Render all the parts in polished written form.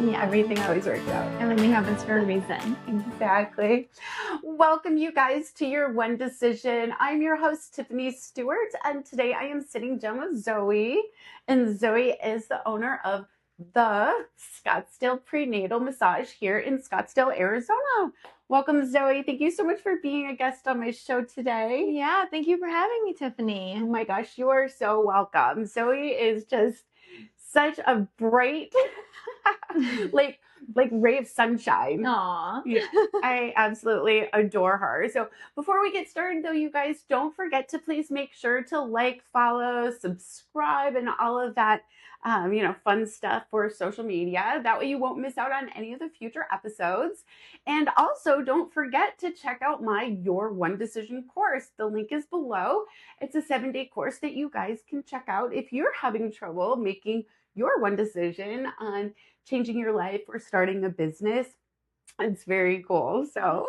Yeah. Everything always works out. Everything happens for a reason. Exactly. Welcome, you guys, to your One Decision. I'm your host, Tiffany Stewart, and today I am sitting down with Zoey. And Zoey is the owner of the Scottsdale Prenatal Massage here in Scottsdale, Arizona. Welcome, Zoey. Thank you so much for being a guest on my show today. Yeah, thank you for having me, Tiffany. Oh my gosh, you are so welcome. Zoey is just such a bright, like ray of sunshine. Aw. Yeah, I absolutely adore her. So before we get started though, you guys, don't forget to please make sure to like, follow, subscribe, and all of that, fun stuff for social media. That way you won't miss out on any of the future episodes. And also don't forget to check out my Your One Decision course. The link is below. It's a 7-day course that you guys can check out if you're having trouble making your one decision on changing your life or starting a business. It's very cool. So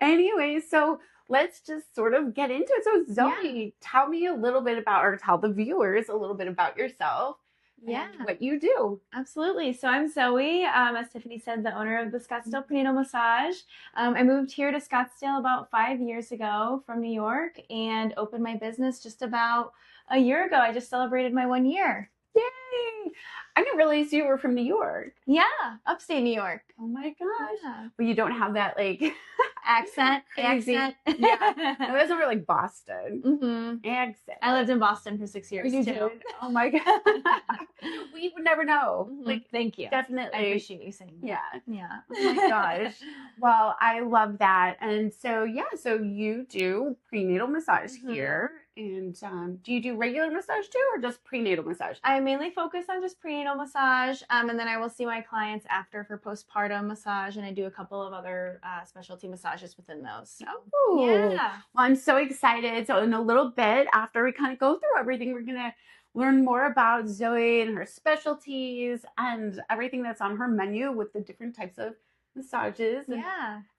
anyway, so let's just sort of get into it. So Zoey, tell me a little bit about, or tell the viewers a little bit about yourself. Yeah, and what you do. Absolutely. So I'm Zoey, as Tiffany said, the owner of the Scottsdale Prenatal Massage. I moved here to Scottsdale about 5 years ago from New York and opened my business just about a year ago. I just celebrated my 1 year. Yay! I didn't realize you were from New York. Yeah, upstate New York. Oh my gosh. Yeah. But you don't have that accent. Yeah. No, that's over like Boston. Mm-hmm. Accent. I lived in Boston for 6 years You too. did? Oh my God. We would never know. Mm-hmm. Thank you. Definitely. I appreciate you saying that. Yeah. Oh my gosh. Well, I love that. And so, so you do prenatal massage here. And do you do regular massage too, or just prenatal massage? I mainly focus on just prenatal massage, and then I will see my clients after for postpartum massage, and I do a couple of other specialty massages within those. So, Well, I'm so excited. So in a little bit, after we kind of go through everything, we're going to learn more about Zoey and her specialties and everything that's on her menu with the different types of massages and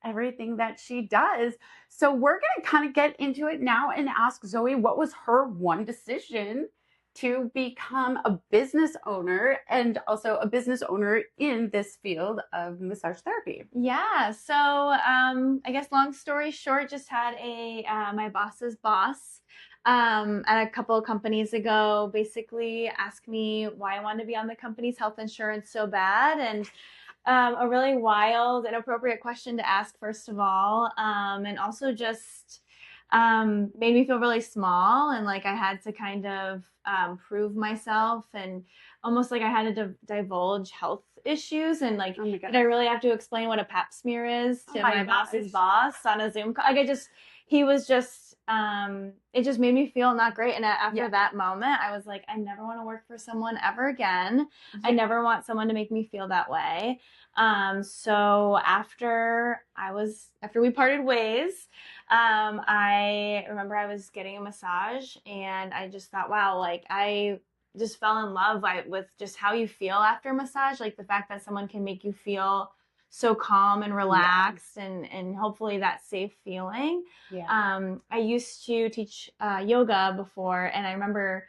everything that she does. So we're going to kind of get into it now and ask Zoey, what was her one decision to become a business owner and also a business owner in this field of massage therapy? Yeah. So I guess long story short, just had my boss's boss at a couple of companies ago basically asked me why I wanted to be on the company's health insurance so bad. And a really wild and appropriate question to ask, first of all, and also just made me feel really small, and like I had to kind of prove myself, and almost like I had to divulge health issues, and like did I really have to explain what a pap smear is to my boss's boss on a Zoom call? Like he was just it just made me feel not great. And after that moment, I was like, I never want to work for someone ever again. I never want someone to make me feel that way. So after we parted ways, I remember I was getting a massage, and I just thought, wow, like I just fell in love with just how you feel after massage, like the fact that someone can make you feel so calm and relaxed, and hopefully that safe feeling. I used to teach yoga before, and I remember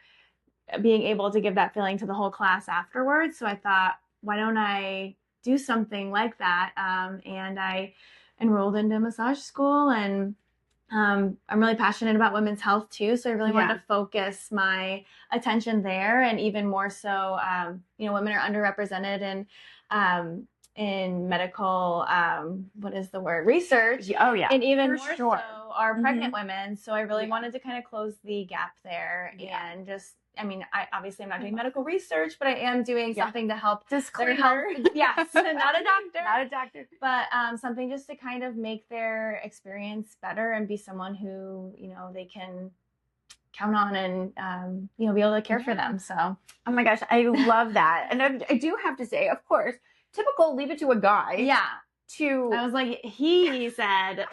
being able to give that feeling to the whole class afterwards. So I thought, why don't I do something like that? And I enrolled into massage school, and I'm really passionate about women's health too. So I really wanted to focus my attention there, and even more so, women are underrepresented in medical, research. And even more so are pregnant women. So I really wanted to kind of close the gap there, and just, I'm not doing medical research, but I am doing something to help their health. Yes, not a doctor, but something just to kind of make their experience better and be someone who, they can count on and, be able to care for them. So, oh my gosh, I love that. And I do have to say, of course, typical leave it to a guy. Yeah. I was like, he said.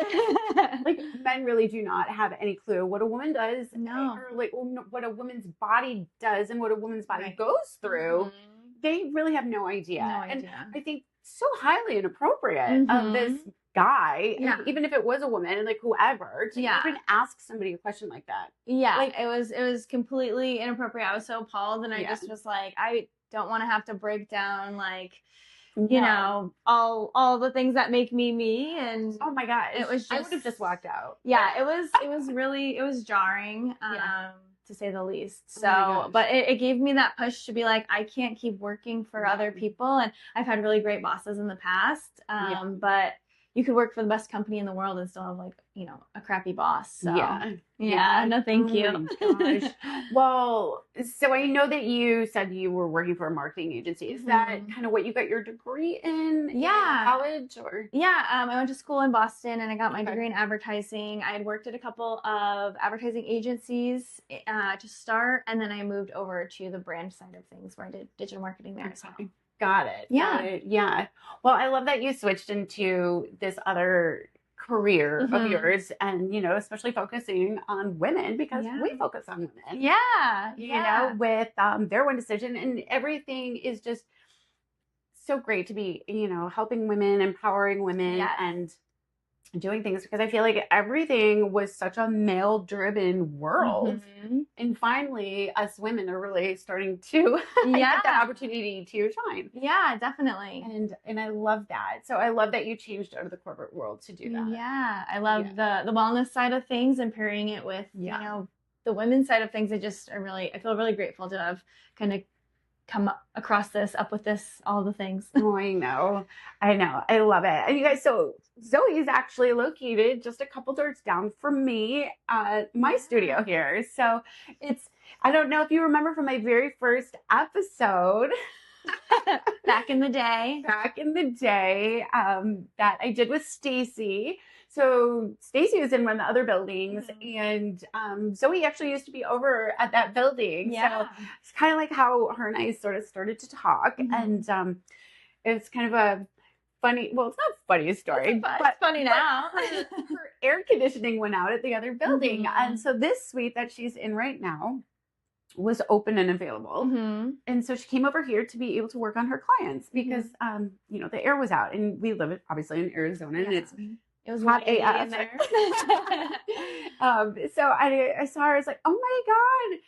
Like, men really do not have any clue what a woman does. No. Or like what a woman's body does and what a woman's body goes through they really have no idea. No And idea. I think so highly inappropriate of this Mm-hmm. guy, I Yeah. mean, even if it was a woman, like whoever, to Yeah. even ask somebody a question like that. Yeah. Like, It was completely inappropriate. I was so appalled, and I yeah, just was like, I don't want to have to break down like, no. all the things that make me me, and Oh my gosh. it was I would just, have just walked out. yeah, it was really, it was jarring, Yeah. to say the least. Oh my So, gosh. but it gave me that push to be like, I can't keep working for No. other people, and I've had really great bosses in the past, Yeah. but you could work for the best company in the world and still have like, a crappy boss. So Yeah. yeah, no, thank Oh you. my gosh. Well, so I know that you said you were working for a marketing agency. Is that Mhm. kind of what you got your degree in Yeah. college or? Yeah, I went to school in Boston and I got my Okay. degree in advertising. I had worked at a couple of advertising agencies to start, and then I moved over to the brand side of things where I did digital marketing there as well. Okay. Got it. Got Yeah. it. Yeah. Well, I love that you switched into this other career of Hmm. yours and, especially focusing on women because Yeah. we focus on women, Yeah. Yeah. with their one decision and everything is just so great to be, helping women, empowering women Yes. and doing things because I feel like everything was such a male driven world. Hmm. And finally, us women are really starting to get that Yeah. opportunity to shine. Yeah, definitely. And I love that. So I love that you changed out of the corporate world to do that. Yeah, I Yeah. love the wellness side of things and pairing it with, Yeah. the women's side of things. I feel really grateful to have kind of come up with this, all the things. Oh, I know. I know. I love it. And you guys, so Zoe is actually located just a couple doors down from me at my studio here. So I don't know if you remember from my very first episode Back in the day. That I did with Stacy. So Stacy was in one of the other buildings, and Zoe actually used to be over at that building. Yeah. So it's kind of like how her and I sort of started to talk, and it's kind of a funny. Well, it's not a funny story, It's funny now. her air conditioning went out at the other building, and so this suite that she's in right now was open and available. And so she came over here to be able to work on her clients because, the air was out and we live obviously in Arizona and it was hot windy AF. in there. So I saw her, I was like, oh my God.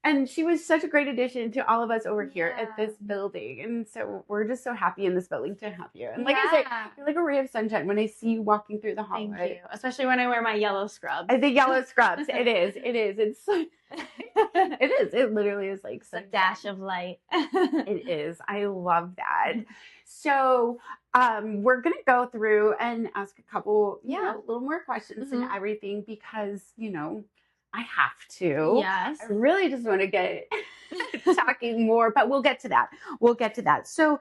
And she was such a great addition to all of us over here at this building. And so we're just so happy in this building to have you. And like I said, you're like a ray of sunshine when I see you walking through the hallway. Thank you. Especially when I wear my yellow scrubs. I think yellow scrubs. It is. It's it is. It literally is like a dash of light. It is. I love that. So we're gonna go through and ask a couple, little more questions and everything because, I have to. Yes. I really just want to get talking more, but we'll get to that. So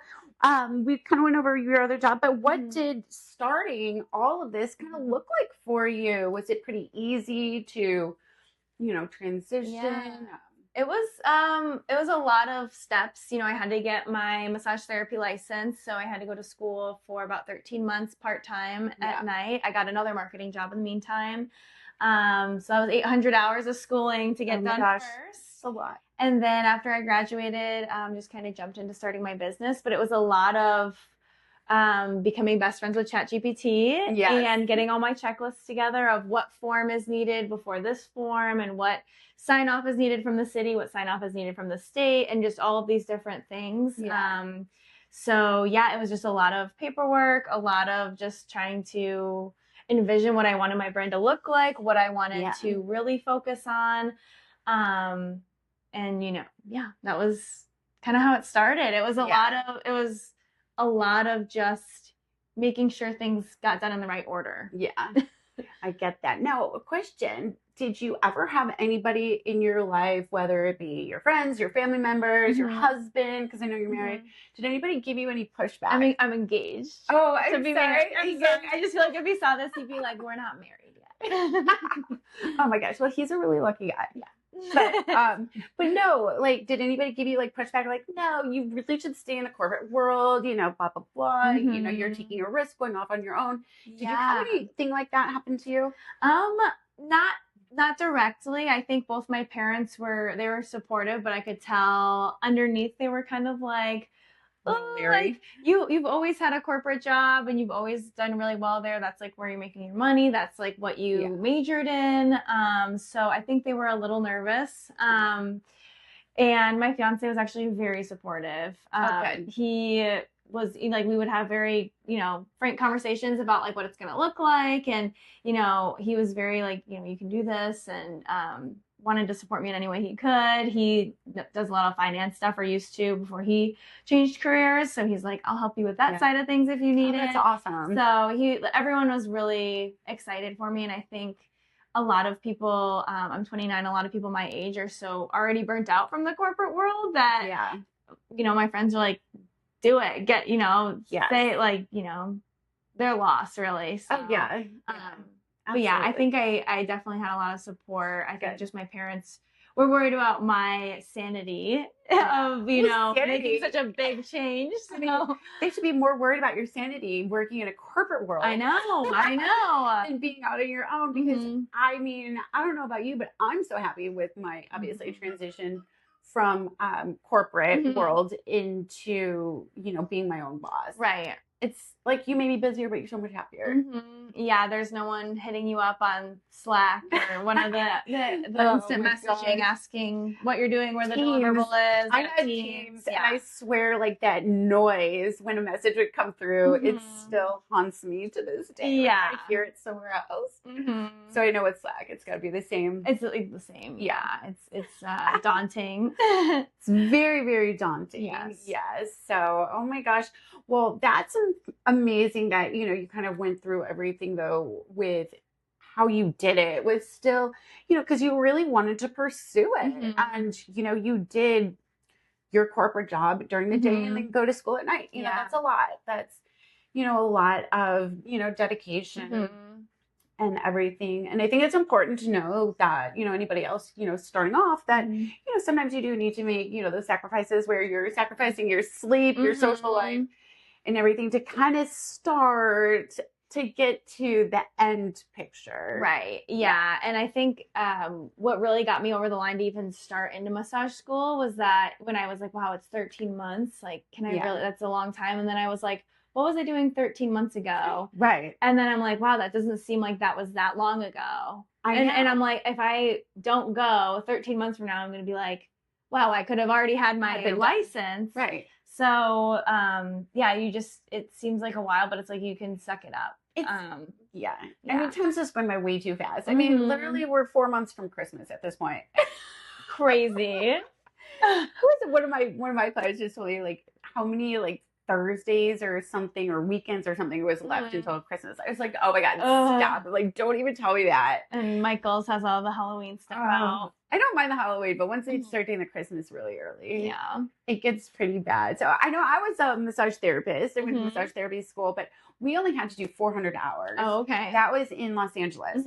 we kind of went over your other job, but what did starting all of this kind of look like for you? Was it pretty easy to, transition? Yeah. It was a lot of steps. I had to get my massage therapy license, so I had to go to school for about 13 months part-time at night. I got another marketing job in the meantime. So that was 800 hours of schooling to get done first. A lot. And then after I graduated, just kind of jumped into starting my business. But it was a lot of becoming best friends with ChatGPT and getting all my checklists together of what form is needed before this form and what sign off is needed from the city, what sign off is needed from the state, and just all of these different things. So yeah, it was just a lot of paperwork, a lot of just trying to envision what I wanted my brand to look like, what I wanted to really focus on. And that was kind of how it started. It was a lot of just making sure things got done in the right order. Yeah. I get that. Now, a question. Did you ever have anybody in your life, whether it be your friends, your family members, your husband, because I know you're married, did anybody give you any pushback? I mean, I'm engaged. Oh, I'm sorry. I just feel like if he saw this, he'd be like, we're not married yet. Oh my gosh. Well, he's a really lucky guy. Yeah. But no, like, did anybody give you like pushback? Like, no, you really should stay in the corporate world, blah, blah, blah. You're taking a risk going off on your own. Did you have anything like that happen to you? Not Not directly. I think both my parents they were supportive, but I could tell underneath they were kind of like, A little oh, like leery. you've always had a corporate job and you've always done really well there. That's like where you're making your money. That's like what Yeah. you majored in. So I think they were a little nervous. And my fiance was actually very supportive. Oh, good. He was like, we would have very, frank conversations about like what it's going to look like. And, he was very like, you can do this, and wanted to support me in any way he could. He does a lot of finance stuff, or used to, before he changed careers. So he's like, I'll help you with that Yeah. side of things if you need Oh, that's it. awesome. So everyone was really excited for me. And I think a lot of people, I'm 29, a lot of people my age are so already burnt out from the corporate world that, Yeah. my friends are like, do it, get, Yes. say like, they're lost really. So, Oh, yeah. but yeah, I Absolutely. think I definitely had a lot of support. I think Good. just my parents were worried about my sanity Yeah. of, Well, making sanity. such a big change. I mean, So they should be more worried about your sanity working in a corporate I world know, I know. than being out on your own. Because Mm-hmm. I mean, I don't know about you, but I'm so happy with my obviously transition from corporate Mm-hmm. world into being my own boss. Right. It's like you may be busier, but you're so much happier. Yeah, there's no one hitting you up on Slack or one of the Oh instant my messaging gosh. asking what you're doing, where the Teams. deliverable is. I Yeah, had Teams. Teams, and Yeah. I swear, like that noise when a message would come through, it Mm-hmm. still haunts me to this day. Like Yeah. I hear it somewhere else, Mm-hmm. so I know it's Slack. It's got to be the same. It's like the same. Yeah, Yeah. It's daunting. it's very, very daunting. Yes. Yes. So, oh my gosh. Well, that's amazing that you kind of went through everything though with how you did it was still because you really wanted to pursue it, Mm-hmm. and you did your corporate job during the day and Mm-hmm. then go to school at night. Yeah. That's a lot. That's a lot of dedication Mm-hmm. and everything. And I think it's important to know that anybody else starting off that Mm-hmm. sometimes you do need to make those sacrifices where you're sacrificing your sleep, your social life, Mm-hmm. and everything to kind of start to get to the end picture. Right. Yeah. And I think what really got me over the line to even start into massage school was that when I was like, wow, it's 13 months. Like, can I Yeah. really, that's a long time. And then I was like, what was I doing 13 months ago? Right. And then I'm like, wow, that doesn't seem like that was that long ago. I And I'm know. like, if I don't go 13 months from now, I'm going to be like, wow, I could have already had I've my been done. license. Right. So, yeah, it seems like a while, but it's like you can suck it up. It's Yeah. I mean, time's just going by way too fast. I mean, literally, we're 4 months from Christmas at this point. Crazy. Who is it? One of my clients just told me like how many like Thursdays or something or weekends or something was left until Christmas. I was like, oh my god, stop! Like, don't even tell me that. And Michael's has all the Halloween stuff out. I don't mind the Halloween, but once they start doing the Christmas really early, Yeah. it gets pretty bad. So I know I was a massage therapist. I went to massage therapy school, but we only had to do 400 hours. Oh, okay. That was in Los Angeles.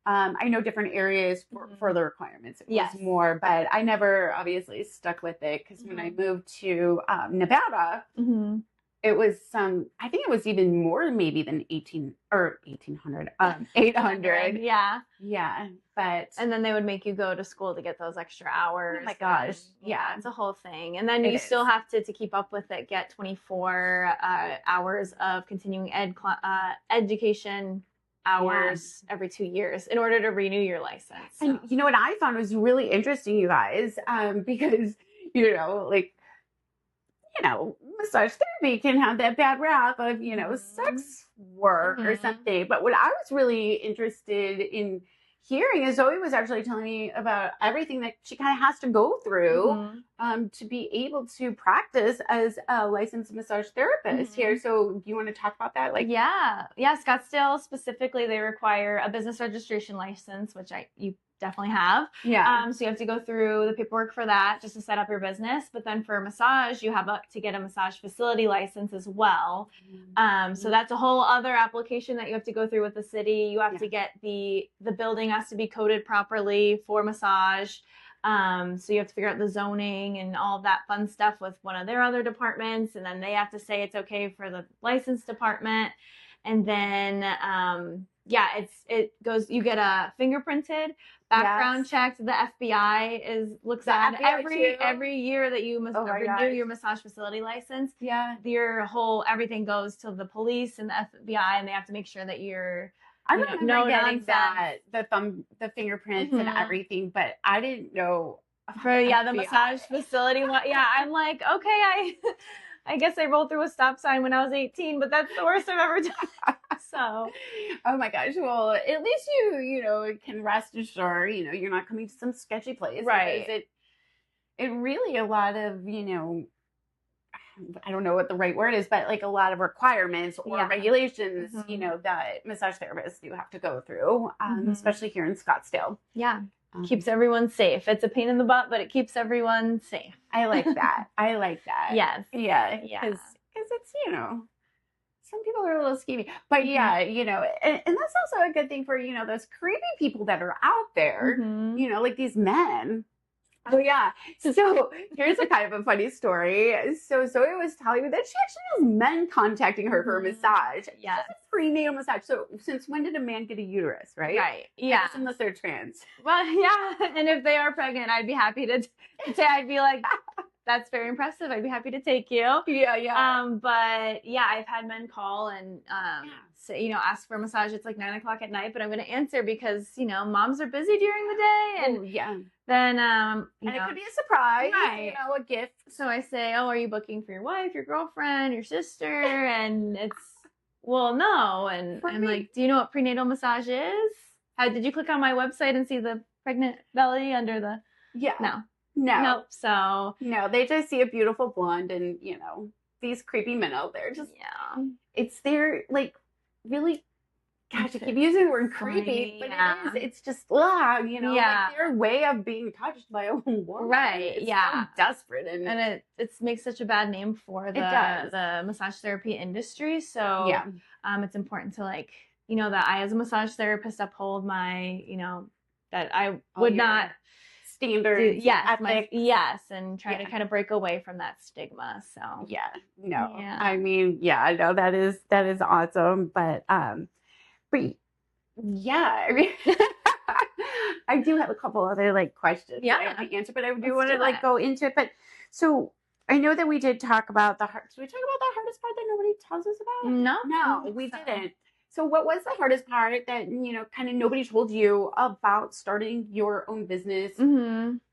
I know different areas for the requirements. It was more, but I never obviously stuck with it because when I moved to Nevada, it was I think it was even more maybe than 1800, 800. Yeah. Yeah. But and then they would make you go to school to get those extra hours. Oh my gosh. Yeah, it's a whole thing. And then you still have to keep up with it, get 24 hours of continuing education hours every 2 years in order to renew your license. So. And you know what I found was really interesting, you guys, because, like, massage therapy can have that bad rap of, sex work or something. But what I was really interested in hearing is Zoey was actually telling me about everything that she kind of has to go through to be able to practice as a licensed massage therapist here. So do you want to talk about that? Like, yeah, Scottsdale specifically, they require a business registration license, which you definitely have. Yeah. So you have to go through the paperwork for that just to set up your business. But then for massage, you have to get a massage facility license as well. So that's a whole other application that you have to go through with the city. You have to get the building has to be coded properly for massage. So you have to figure out the zoning and all of that fun stuff with one of their other departments. And then they have to say it's okay for the license department. And then, it goes, you get a fingerprinted, background Yes. checked. The FBI looks The at FBI too. every year that you Oh my renew gosh. your massage facility license. Yeah. Your whole everything goes to the police and the FBI, and they have to make sure that you're, I you know, remember no getting nonsense. the fingerprints and Mhm. everything, but I didn't know about For the the FBI. massage facility one. Yeah, I'm like, okay, I guess I rolled through a stop sign when I was 18, but that's the worst I've ever done. So, Oh my gosh. Well, at least you know, can rest assured, you know, you're not coming to some sketchy place because right. it really a lot of, you know, I don't know what the right word is, but like a lot of requirements or Yeah. regulations, you Mhm. know, that massage therapists do have to go through, Mhm. especially here in Scottsdale. Yeah. Um, Keeps everyone safe. It's a pain in the butt, but it keeps everyone safe. I like that. I like that. Yes. Yeah, Yeah. because it's, you know, some people are a little skeevy, but Mhm. yeah, you know, and that's also a good thing for, you know, those creepy people that are out there, Mhm. you know, like these men. Oh yeah. So here's a kind of a funny story. So Zoe was telling me that she actually has men contacting her for a massage. Just Yes. a prenatal massage. So since when did a man get a uterus, right? Right. I Yeah. guess unless they're trans. Well, yeah. And if they are pregnant, I'd be happy to say, I'd be like, that's very impressive. I'd be happy to take you. Yeah. But yeah, I've had men call and say, you know, ask for a massage. It's like 9 o'clock at night, but I'm going to answer because, you know, moms are busy during the day, and Oh yeah. then you And it know, could be a surprise, right. you know, a gift. So I say, oh, are you booking for your wife, your girlfriend, your sister? And it's, well, no. And For I'm me. like, do you know what prenatal massage is? How did you click on my website and see the pregnant belly under the? Yeah. No. No. Nope. So No, they just see a beautiful blonde and, you know, these creepy men out there. Just, yeah. it's their, like, really, gosh, I keep using the word creepy, Funny, but yeah. it's just, you know, Yeah. like their way of being touched by a woman. Right, It's yeah. so desperate. And it makes such a bad name for it does. the massage therapy industry. So Yeah. it's important to, like, you know, that I as a massage therapist uphold my, you know, that I would not standards, ethics. yes, and try Yeah. to kind of break away from that stigma. So Yeah, no, yeah. I mean, yeah, I know that is awesome, but yeah, I mean, I do have a couple other like questions that I have to answer, but I do want to like go into it. But so I know that we did talk about did we talk about the hardest part that nobody tells us about? No, we didn't. So what was the hardest part that, you know, kind of nobody told you about starting your own business?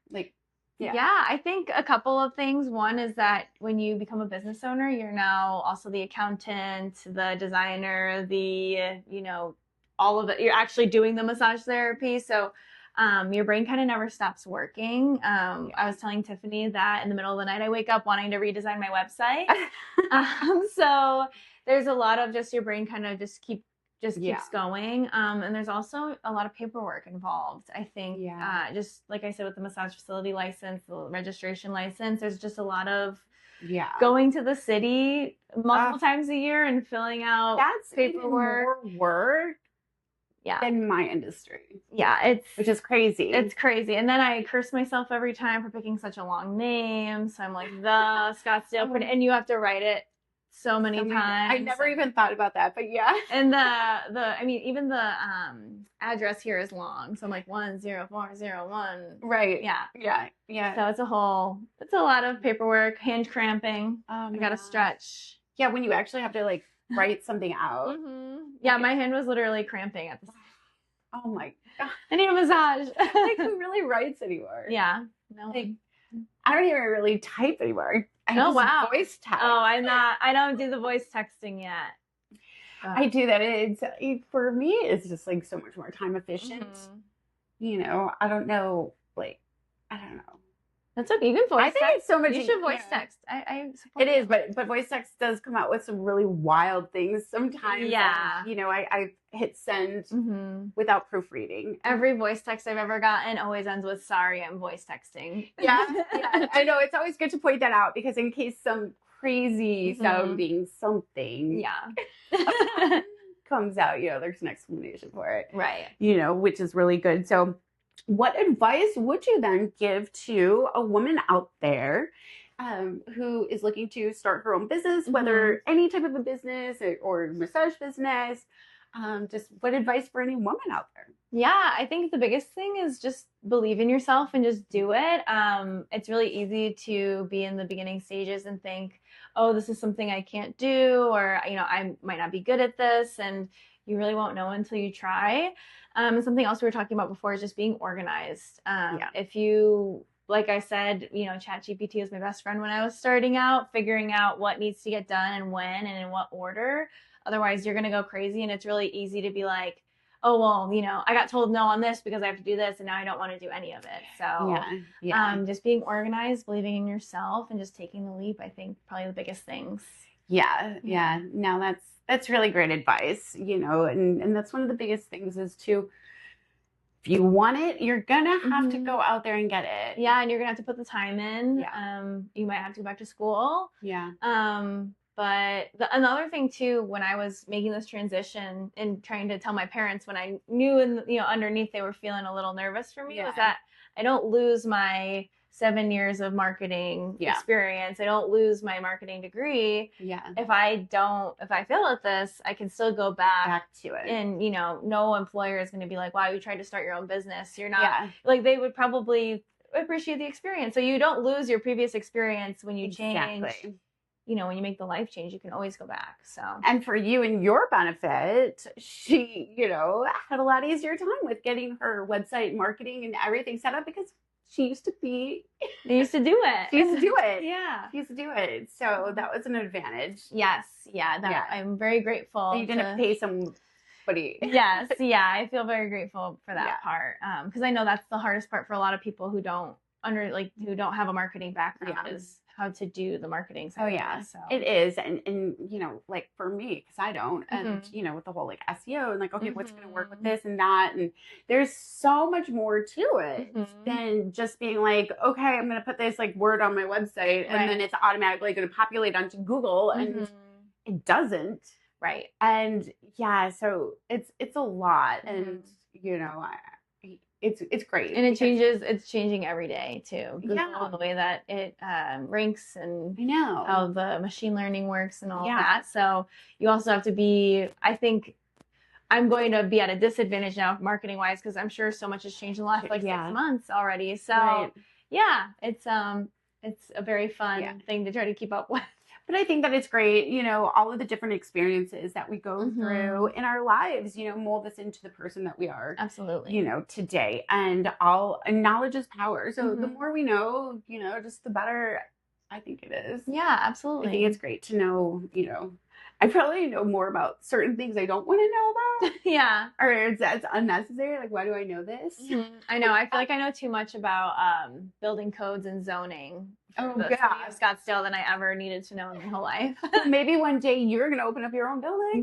Like, yeah, I think a couple of things. One is that when you become a business owner, you're now also the accountant, the designer, the, you know, all of it. You're actually doing the massage therapy. So your brain kind of never stops working. I was telling Tiffany that in the middle of the night, I wake up wanting to redesign my website. So there's a lot of just your brain kind of just keeps going. And there's also a lot of paperwork involved. I think, just like I said, with the massage facility license, the registration license, there's just a lot of going to the city multiple times a year and filling out paperwork. Even more work than my industry. Yeah, which is crazy. It's crazy. And then I curse myself every time for picking such a long name. So I'm like, the Scottsdale and you have to write it so many times. I never even thought about that, but yeah. And I mean, even the address here is long. So I'm like 10401. Right. Yeah. Yeah. So it's a lot of paperwork, hand cramping. I gotta stretch. Yeah, when you actually have to like write something out. Yeah, my hand was literally cramping at the time. Oh my God. I need a massage. Like, who really writes anymore? Yeah. No. Like, I don't even really type anymore. I just voice text. Oh, I don't do the voice texting yet. I do that. For me, it's just like so much more time efficient. You know, I don't know. That's okay. You can voice text. I think it's so much. You should voice text. I support it is, but voice text does come out with some really wild things sometimes. Yeah. You know, I hit send without proofreading. Every voice text I've ever gotten always ends with "Sorry, I'm voice texting." Yeah. I know. It's always good to point that out because in case some crazy sounding something comes out, you know, there's an explanation for it. Right. You know, which is really good. So what advice would you then give to a woman out there who is looking to start her own business, whether any type of a business or massage business? just what advice for any woman out there? Yeah, I think the biggest thing is just believe in yourself and just do it. It's really easy to be in the beginning stages and think, oh, this is something I can't do, or, I might not be good at this. And you really won't know until you try. And something else we were talking about before is just being organized. Yeah. If you, like I said, ChatGPT was my best friend when I was starting out, figuring out what needs to get done and when and in what order. Otherwise, you're going to go crazy. And it's really easy to be like, oh, well, I got told no on this because I have to do this and now I don't want to do any of it. So just being organized, believing in yourself, and just taking the leap, I think probably the biggest things. Yeah. Now that's really great advice, and that's one of the biggest things is to, if you want it, you're gonna have to go out there and get it. Yeah, and you're gonna have to put the time in. Yeah. You might have to go back to school. Yeah. But another thing too, when I was making this transition and trying to tell my parents, when I knew underneath they were feeling a little nervous for me, was that I don't lose my 7 years of marketing experience. I don't lose my marketing degree. Yeah. If I fail at this, I can still go back to it. And, no employer is going to be like, wow, you tried to start your own business. You're not like, they would probably appreciate the experience. So you don't lose your previous experience when you change. When you make the life change, you can always go back. So, and for you and your benefit, she, had a lot easier time with getting her website marketing and everything set up because she used to do it. She used to do it. Yeah. She used to do it. So that was an advantage. Yes. Yeah. I'm very grateful. You didn't pay somebody. Yes. Yeah. I feel very grateful for that part. Because I know that's the hardest part for a lot of people who don't have a marketing background is how to do the marketing side. Oh yeah, so it is, and like for me, because I don't, and with the whole like SEO and like, okay, what's going to work with this and that, and there's so much more to it than just being like, okay, I'm going to put this like word on my website, and then it's automatically going to populate onto Google, and it doesn't. Right. And so it's a lot, and it's great. And it's changing every day too. Google, the way that it ranks, and how the machine learning works and all that. So you also have to be, I think I'm going to be at a disadvantage now marketing wise, because I'm sure so much has changed in the last 6 months already. So it's a very fun thing to try to keep up with. But I think that it's great, all of the different experiences that we go through in our lives, mold us into the person that we are. Absolutely. Today. And knowledge is power. So the more we know, just the better I think it is. Yeah, absolutely. I think it's great to know, I probably know more about certain things I don't want to know about. Yeah. Or that's unnecessary. Like, why do I know this? I know. I feel like I know too much about building codes and zoning. The city of Scottsdale than I ever needed to know in my whole life. Maybe one day you're going to open up your own building.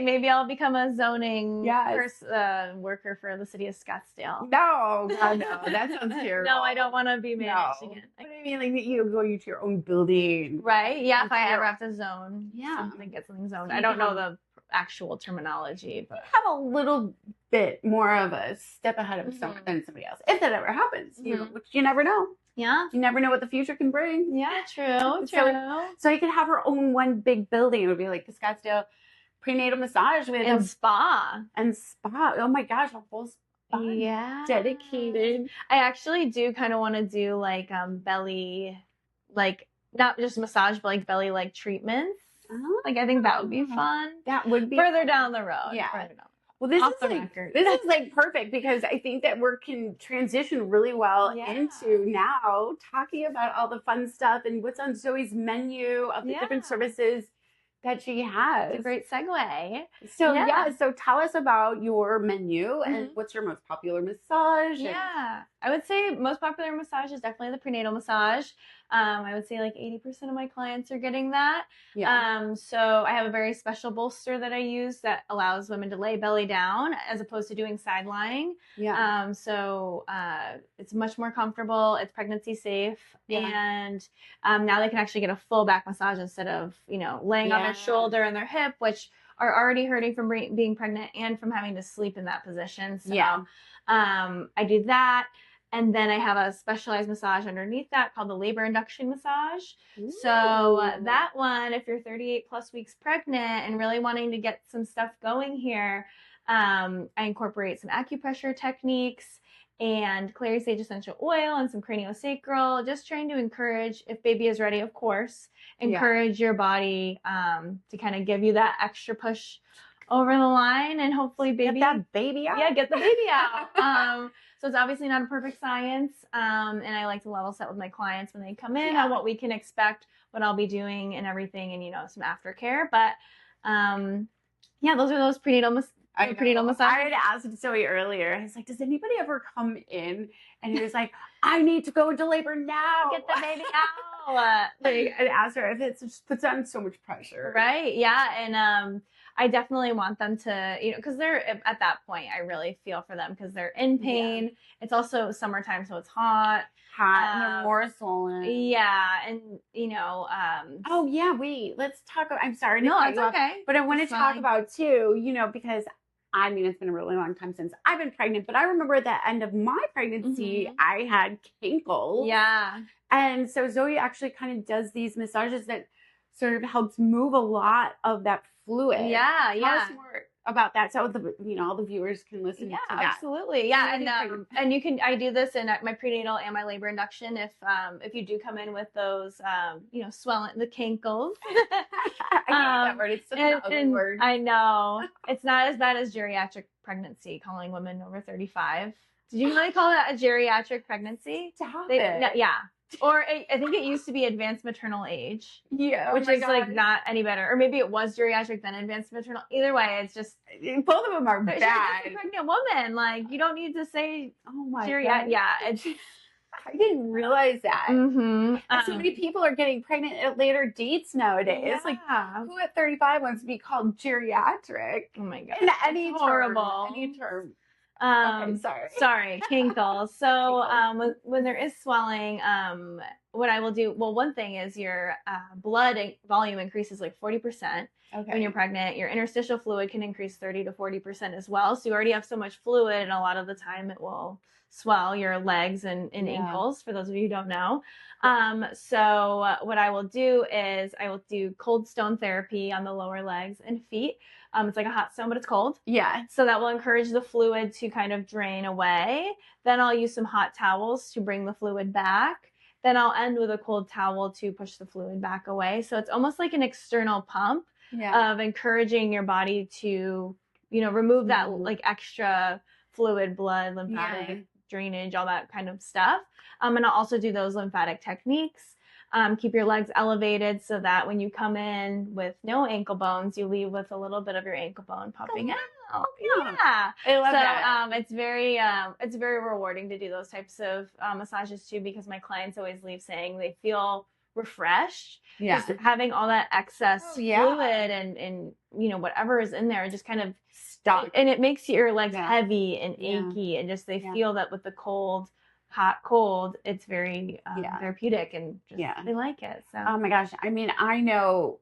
Maybe I'll become a zoning worker for the city of Scottsdale. No, God, no, that sounds terrible. No, I don't want to be managing it. But I mean, like you go to your own building, right? Yeah, if I ever have to zone, get something zoned. So I don't know the actual terminology, but have a little bit more of a step ahead of someone than somebody else, if that ever happens. Which you never know. Yeah. You never know what the future can bring. Yeah, true. So you could have her own one big building. It would be like the Scottsdale Prenatal Massage with spa. Oh my gosh, a whole spa. Yeah. Dedicated. I actually do kind of want to do like belly, like not just massage, but like belly like treatments. Like I think that would be fun. That would be further down the road. Yeah. Further down. Well, this is like perfect, because I think that we can transition really well into now talking about all the fun stuff and what's on Zoey's menu of the different services that she has. It's a great segue. So so tell us about your menu and what's your most popular massage. Yeah, I would say most popular massage is definitely the prenatal massage. I would say like 80% of my clients are getting that. Yeah. So I have a very special bolster that I use that allows women to lay belly down as opposed to doing side lying. Yeah. So it's much more comfortable. It's pregnancy safe. Yeah. And now they can actually get a full back massage instead of, laying on their shoulder and their hip, which are already hurting from being pregnant and from having to sleep in that position. So I do that. And then I have a specialized massage underneath that called the labor induction massage. Ooh. So that one, if you're 38 plus weeks pregnant and really wanting to get some stuff going here, I incorporate some acupressure techniques and clary sage essential oil and some craniosacral, just trying to encourage, if baby is ready, of course, encourage your body to kind of give you that extra push over the line and hopefully baby get that baby out. Yeah, get the baby out. So it's obviously not a perfect science, and I like to level set with my clients when they come in on what we can expect, what I'll be doing and everything, and some aftercare. But those are those prenatal massages. I had asked Zoey earlier. I was like, does anybody ever come in? And he was like, I need to go into labor now. Get the baby out. Like, I asked her if it just puts on so much pressure. Right. Yeah. And I definitely want them to, because they're at that point, I really feel for them because they're in pain. Yeah. It's also summertime, so it's hot. And they're more swollen. Yeah. And, oh, yeah. Wait, let's talk about, I'm sorry. No, it's okay. But I want to talk about, too, because it's been a really long time since I've been pregnant, but I remember at the end of my pregnancy, I had kinkles. Yeah. And so Zoey actually kind of does these massages that sort of helps move a lot of that fluid. Yeah. Tell us more about that, so all the viewers can listen to that. Absolutely. Yeah. And you can, I do this in my prenatal and my labor induction if you do come in with those swelling, the kinkles. I hate that word. It's such an ugly word. I know. It's not as bad as geriatric pregnancy, calling women over 35. Did you really call that a geriatric pregnancy? Stop it. No, yeah. Or I think it used to be advanced maternal age. Yeah. Which is like not any better. Or maybe it was geriatric, then advanced maternal. Either way, it's just. Both of them are bad. She's just a pregnant woman. Like, you don't need to say geriatric. Yeah. I didn't realize that. Mm-hmm. So many people are getting pregnant at later dates nowadays. Yeah. Like, who at 35 wants to be called geriatric? Oh my God. In any term. Horrible. Any term. Okay, sorry, kinkles. So when there is swelling, what I will do, one thing is your blood volume increases like 40% when you're pregnant. Your interstitial fluid can increase 30 to 40% as well. So you already have so much fluid, and a lot of the time it will swell your legs and ankles, for those of you who don't know. So what I will do is I will do cold stone therapy on the lower legs and feet. It's like a hot stone, but it's cold. Yeah. So that will encourage the fluid to kind of drain away. Then I'll use some hot towels to bring the fluid back. Then I'll end with a cold towel to push the fluid back away. So it's almost like an external pump of encouraging your body to, remove that like extra fluid, blood, lymphatic drainage, all that kind of stuff. And I'll also do those lymphatic techniques. Keep your legs elevated so that when you come in with no ankle bones, you leave with a little bit of your ankle bone popping out. Yeah. I love that. It's very rewarding to do those types of massages too, because my clients always leave saying they feel refreshed. Yeah. Just having all that excess fluid and whatever is in there just kind of stuck. And it makes your legs heavy and achy, and just they feel that with the hot, cold, it's very therapeutic, and they like it. So. Oh my gosh. I mean, I know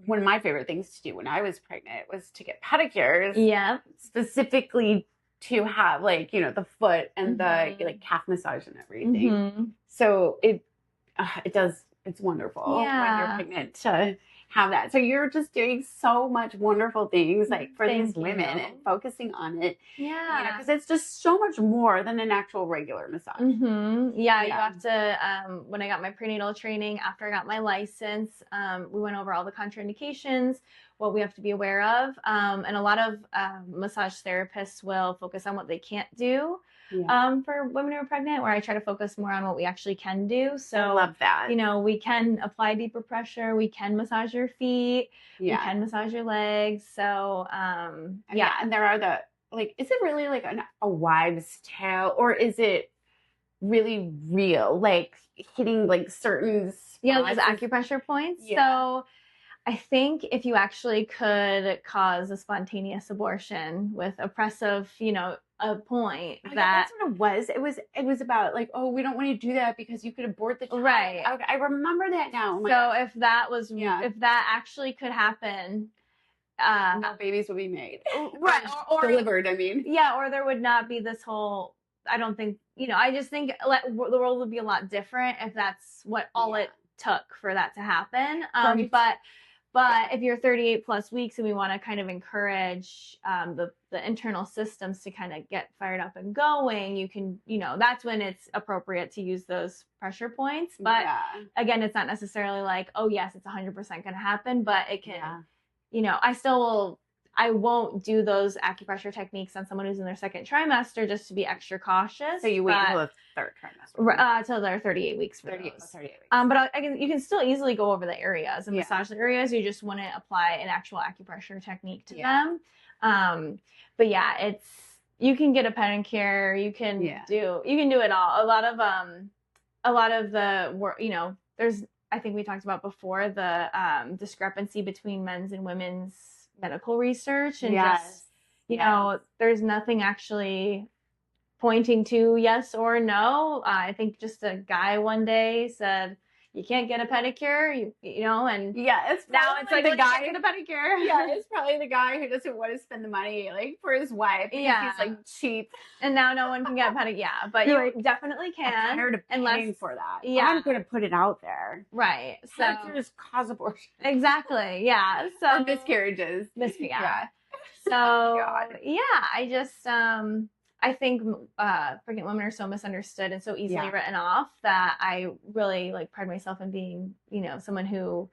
one of my favorite things to do when I was pregnant was to get pedicures. Yeah. Specifically to have the foot and the calf massage and everything. So it's wonderful when you're pregnant to have that. So you're just doing so much wonderful things for these women and focusing on it. Yeah. Because it's just so much more than an actual regular massage. Yeah, you have to, when I got my prenatal training, after I got my license, we went over all the contraindications, what we have to be aware of. And a lot of massage therapists will focus on what they can't do. For women who are pregnant, where I try to focus more on what we actually can do. So I love that. We can apply deeper pressure. We can massage your feet. We can massage your legs. So, And there are is it really like a wives' tale, or is it really real? Like hitting certain spots? Those acupressure points. Yeah. So I think if you actually could cause a spontaneous abortion with oppressive, a point that's what it was. It was about we don't want to do that because you could abort the child. Right. I remember that now. So if that actually could happen, no babies would be made. Right. Or delivered, I mean. Yeah, or there would not be this whole, I don't think I just think the world would be a lot different if that's what all it took for that to happen. Right. But if you're 38 plus weeks and we want to kind of encourage the internal systems to kind of get fired up and going, you can, that's when it's appropriate to use those pressure points. But again, it's not necessarily like, oh yes, it's 100% going to happen, but it can, I won't do those acupressure techniques on someone who's in their second trimester just to be extra cautious. So you wait until the third trimester. Until they're 38 weeks for 38 weeks. But you can still easily go over the areas and massage the areas. You just want to apply an actual acupressure technique to them. But yeah, you can get a pedicure. You can do it all. A lot of the work, there's, I think we talked about before, the discrepancy between men's and women's medical research, and there's nothing actually pointing to yes or no. I think just a guy one day said you can't get a pedicure, and it's now it's like the guy get a pedicure. It's probably the guy who doesn't want to spend the money like for his wife. He's like cheap, and now no one can get a pedicure. But you definitely can. I'm tired of paying for that. I'm going to put it out there. Right. So pedicures cause abortion. Exactly. Yeah. So or miscarriages. Yeah. So I just I think pregnant women are so misunderstood and so easily written off that I really pride myself in being, someone who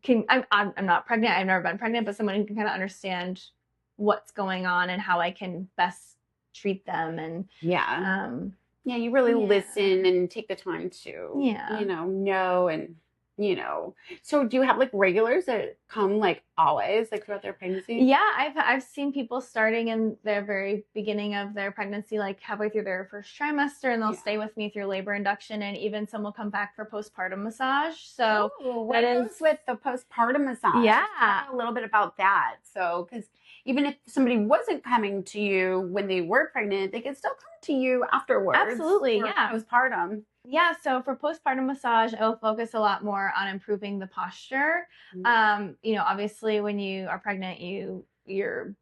can, I'm not pregnant. I've never been pregnant, but someone who can kind of understand what's going on and how I can best treat them. And you really listen and take the time to, know and, so do you have regulars that come always throughout their pregnancy? Yeah, I've seen people starting in their very beginning of their pregnancy, halfway through their first trimester, and they'll stay with me through labor induction, and even some will come back for postpartum massage. So what goes with the postpartum massage? Yeah, talk a little bit about that. So because even if somebody wasn't coming to you when they were pregnant, they could still come to you afterwards. Absolutely, postpartum. Yeah, so for postpartum massage, I will focus a lot more on improving the posture. Obviously when you are pregnant, your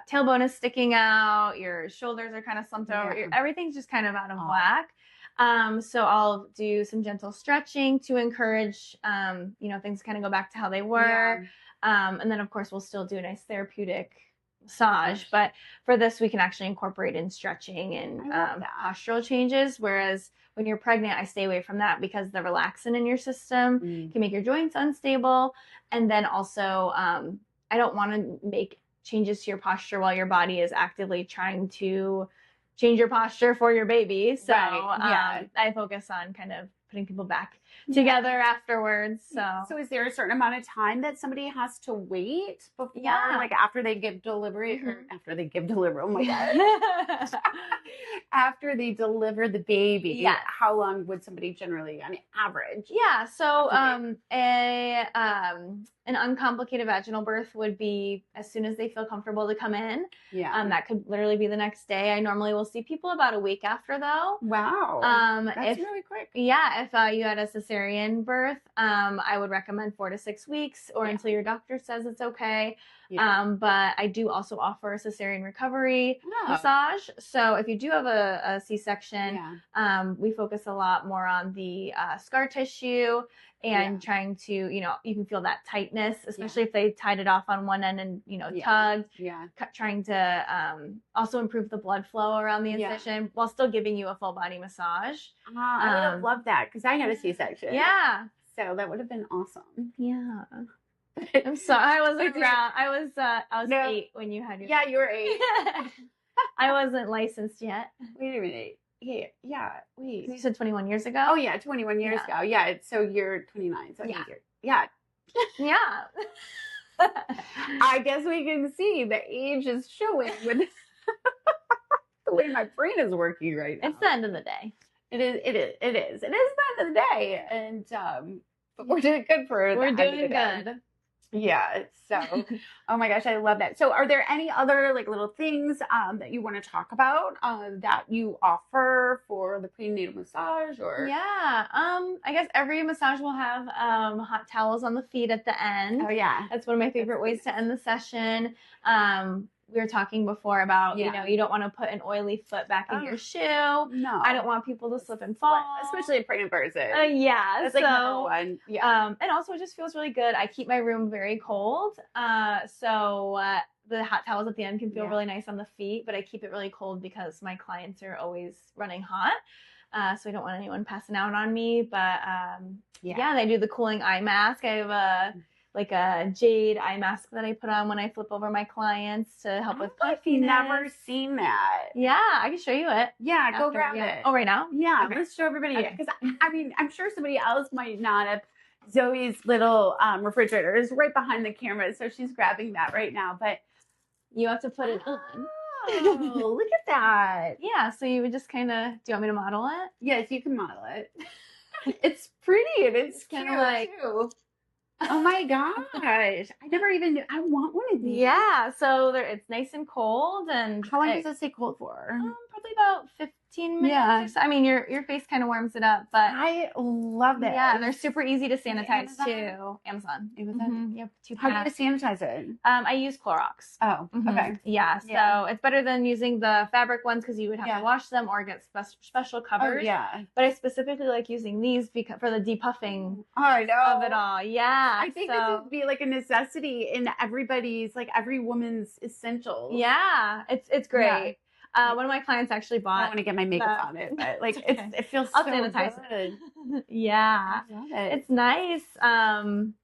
tailbone is sticking out, your shoulders are kind of slumped over, everything's just kind of out of whack. So I'll do some gentle stretching to encourage, things to kind of go back to how they were. And then of course we'll still do a nice therapeutic massage, but for this we can actually incorporate in stretching and postural changes, whereas when you're pregnant, I stay away from that because the relaxant in your system can make your joints unstable. And then also, I don't want to make changes to your posture while your body is actively trying to change your posture for your baby. So I focus on kind of putting people back together afterwards. So is there a certain amount of time that somebody has to wait before, after they give delivery, or after they give delivery? Oh my God. After they deliver the baby, how long would somebody generally, average? Yeah. So, an uncomplicated vaginal birth would be as soon as they feel comfortable to come in. That could literally be the next day. I normally will see people about a week after, though. Wow. That's really quick. Yeah. If you had a cesarean birth, I would recommend 4 to 6 weeks or until your doctor says it's okay. But I do also offer a cesarean recovery massage. So if you do have a C-section, we focus a lot more on the scar tissue and trying to, you can feel that tightness, especially if they tied it off on one end and, tugged. Trying to also improve the blood flow around the incision while still giving you a full body massage. I would have loved that because I had a C-section. Yeah. So that would have been awesome. Yeah. I'm sorry. I wasn't around. I was 8 when you had your. Yeah, you were 8. I wasn't licensed yet. Wait a minute. Yeah. Wait. You said 21 years ago? Oh yeah, 21 years ago. Yeah. So you're 29. So yeah. I guess we can see the age is showing with the way my brain is working right now. It's the end of the day. It is the end of the day, and but we're doing good for. We're doing good. Yeah. So, oh my gosh, I love that. So, are there any other little things that you want to talk about that you offer for the prenatal massage, or? Yeah. I guess every massage will have hot towels on the feet at the end. Oh yeah, that's one of my favorite ways to end the session. we were talking before about, Yeah. you know, you don't want to put an oily foot back in your shoe. No. I don't want people to slip and fall. Especially a pregnant person. Yeah. That's like number one. Yeah. And also it just feels really good. I keep my room very cold. The hot towels at the end can feel really nice on the feet, but I keep it really cold because my clients are always running hot. So I don't want anyone passing out on me. But they do the cooling eye mask. I have a jade eye mask that I put on when I flip over my clients to help with puffiness. I've never seen that. Yeah, I can show you it. Yeah, go grab it. Oh, right now? Yeah, okay. Let's show everybody it. Because, I mean, I'm sure somebody else might not have. Zoe's little refrigerator is right behind the camera, so she's grabbing that right now. But you have to put it on. Oh, look at that. Yeah, so you would just kind of, do you want me to model it? Yes, you can model it. It's pretty and it's kind of like, too. Oh my gosh. I never even knew. I want one of these. Yeah, so it's nice and cold. And how long does it stay cold for? Probably about 15 minutes. Yeah. Or so. I mean, your face kind of warms it up, but I love it. Yeah, and they're super easy to sanitize too. Amazon. Mm-hmm. Yep. How do you sanitize it? I use Clorox. Oh, okay. Yeah, so it's better than using the fabric ones because you would have to wash them or get special covers. Oh, yeah. But I specifically like using these because for the depuffing I know. of it all. Yeah. I think this would be like a necessity in everybody's, like every woman's essentials. Yeah, it's great. Yeah. One of my clients actually bought. I don't want to get my makeup on it, but like it feels I'll so sanitize good. Yeah, I love it. It's nice.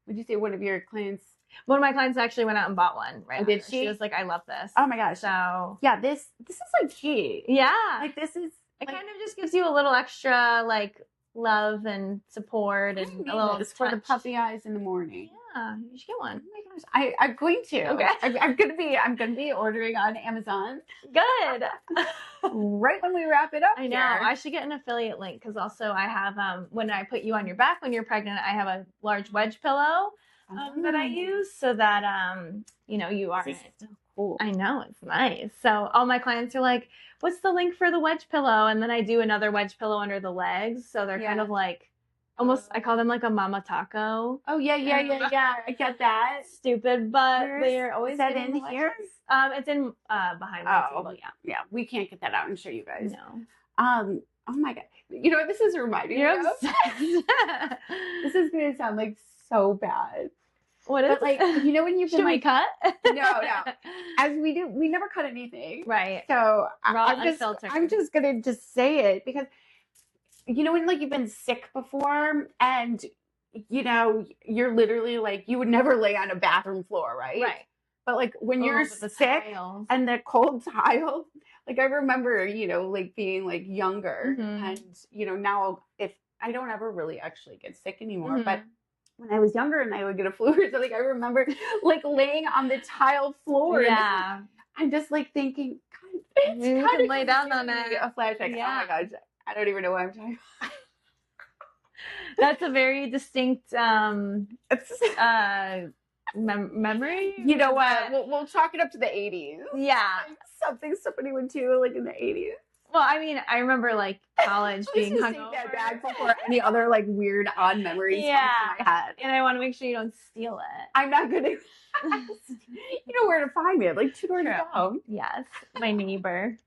Would you say one of your clients? One of my clients actually went out and bought one. Right? Oh, did she? She was like, "I love this." Oh my gosh! So yeah, this is like key. Yeah, like this is. It kind of just gives you a little extra like love and support and a little for the puppy eyes in the morning. Yeah, you should get one. Oh my gosh, I'm going to. Okay, I'm gonna be ordering on Amazon. Good. Right when we wrap it up. I know. I should get an affiliate link because also I have when I put you on your back when you're pregnant, I have a large wedge pillow that I use so that you aren't. So cool. I know, it's nice. So all my clients are like, "What's the link for the wedge pillow?" And then I do another wedge pillow under the legs, so they're kind of like. Almost, I call them like a mama taco. Oh, yeah. I get that. Stupid, but they're always is that in here? It's in behind my table, Yeah, we can't get that out and show you guys. No. Oh my God. You know what this is reminding me of? This is going to sound like so bad. What is like, you know when you've been Should we cut? No. As we never cut anything. Right. So I'm just going to say it because you know when like you've been sick before and you're literally like you would never lay on a bathroom floor, right? Right. But like when you're sick and the cold tile, like I remember, like being like younger and now if I don't ever really actually get sick anymore, but when I was younger and I would get a flu or something, I remember like laying on the tile floor. Yeah. I'm just like thinking, God, it's you kind can of lay down on it. A flashback. Yeah. Oh my gosh. I don't even know what I'm talking about. That's a very distinct memory. You know what? We'll chalk it up to the 80s. Yeah. Like something somebody would do like in the 80s. Well, I mean, I remember like college being hungover. That back before any other like weird odd memories come to my head. And I want to make sure you don't steal it. I'm not gonna. You know where to find me. Like 2 doors down. Yes, my neighbor.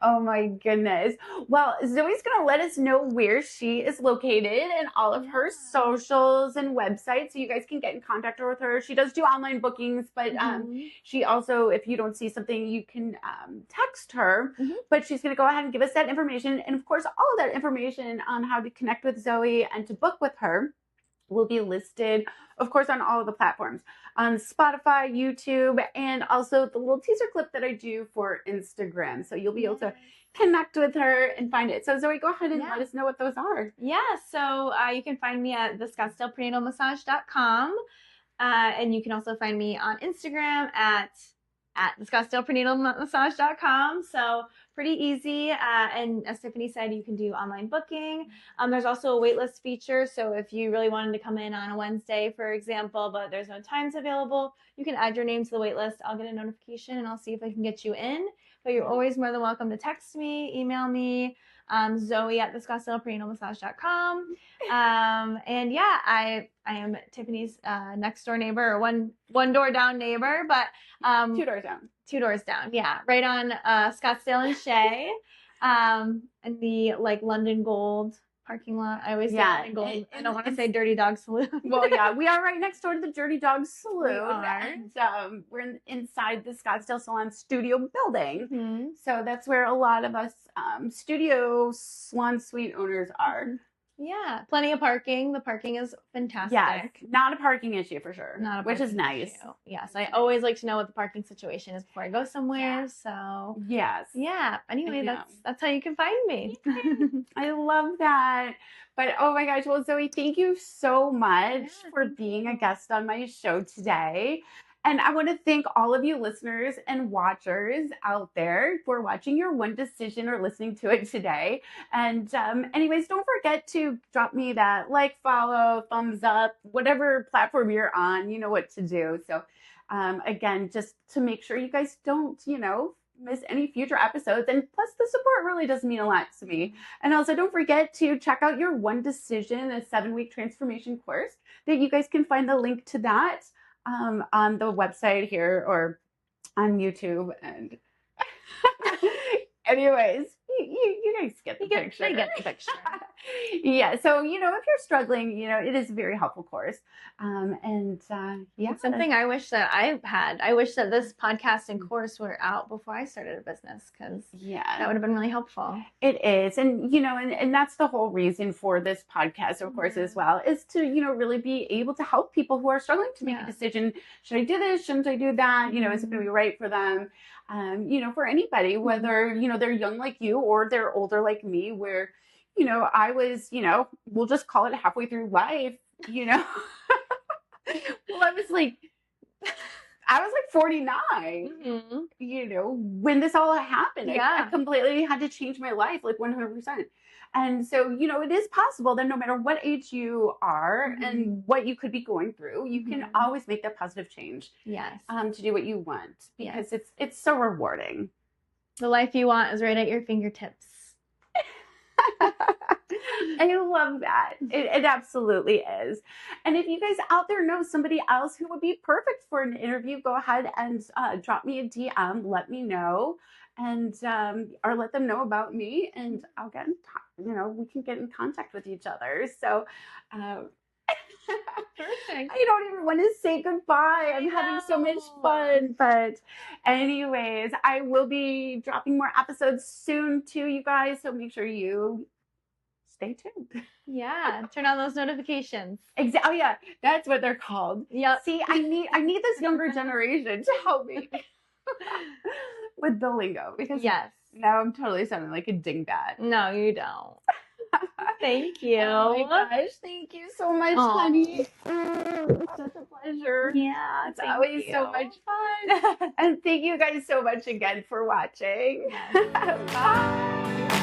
Oh my goodness. Well, Zoe's gonna let us know where she is located and all of her socials and websites, so you guys can get in contact with her. She does do online bookings, but she also, if you don't see something, you can text her. But she's gonna go ahead and give us that information, and of course, all of that information on how to connect with Zoe and to book with her will be listed, of course, on all of the platforms, on Spotify, YouTube, and also the little teaser clip that I do for Instagram. So you'll be able to connect with her and find it. So Zoe, go ahead and let us know what those are. Yeah, so you can find me at the Scottsdale Prenatal Massage.com. And you can also find me on Instagram at the Scottsdale Prenatal Massage.com. So pretty easy. And as Tiffany said, you can do online booking. There's also a waitlist feature. So if you really wanted to come in on a Wednesday, for example, but there's no times available, you can add your name to the waitlist. I'll get a notification and I'll see if I can get you in. But you're always more than welcome to text me, email me. Zoey at the Scottsdale Prenatal Massage.com. And yeah, I am Tiffany's next door neighbor, or one door down neighbor, but 2 doors down. 2 doors down. Yeah, right on Scottsdale and Shea, and the like London Gold parking lot. I always say London Gold. I don't want to say Dirty Dog Saloon. Well, yeah, we are right next door to the Dirty Dog Saloon. We are. And we're inside the Scottsdale Salon studio building. So that's where a lot of us studio salon suite owners are. Yeah, plenty of parking. The parking is fantastic. Yes, not a parking issue for sure, which is nice. Issue. Yes, I always like to know what the parking situation is before I go somewhere. So yes, yeah. Anyway, that's how you can find me. I love that. But oh my gosh, well, Zoey, thank you so much for being a guest on my show today. And I want to thank all of you listeners and watchers out there for watching your one decision or listening to it today. And anyways, don't forget to drop me that like, follow, thumbs up, whatever platform you're on, you know what to do. So again, just to make sure you guys don't, miss any future episodes. And plus the support really does mean a lot to me. And also don't forget to check out your One Decision, a 7-week transformation course that you guys can find the link to that on the website here or on YouTube. And anyways, you guys get the picture. I get the picture. Yeah. So, if you're struggling, it is a very helpful course. Yeah. It's something I wish that I had. I wish that this podcast and course were out before I started a business, because that would have been really helpful. It is. And, and that's the whole reason for this podcast, of course, as well, is to, really be able to help people who are struggling to make a decision. Should I do this? Shouldn't I do that? Is it going to be right for them? For anybody, whether, they're young like you or they're older like me, where, I was, we'll just call it halfway through life, Well, I was like 49, when this all happened. I completely had to change my life, like 100%. And so, it is possible that no matter what age you are and what you could be going through, you can always make that positive change. Yes. To do what you want, because it's so rewarding. The life you want is right at your fingertips. I love that. It absolutely is. And if you guys out there know somebody else who would be perfect for an interview, go ahead and drop me a DM. Let me know, and or let them know about me, and I'll get in we can get in contact with each other. So perfect. I don't even want to say goodbye. I'm having so much fun. But anyways, I will be dropping more episodes soon too, you guys. So make sure you stay tuned. Yeah, turn on those notifications. Oh yeah, that's what they're called. Yeah. See, I need this younger generation to help me with the lingo, because now I'm totally sounding like a dingbat. No, you don't. Thank you. Oh my gosh, thank you so much, honey. It's such a pleasure. Yeah, it's always so much fun. And thank you guys so much again for watching. Yes. Bye.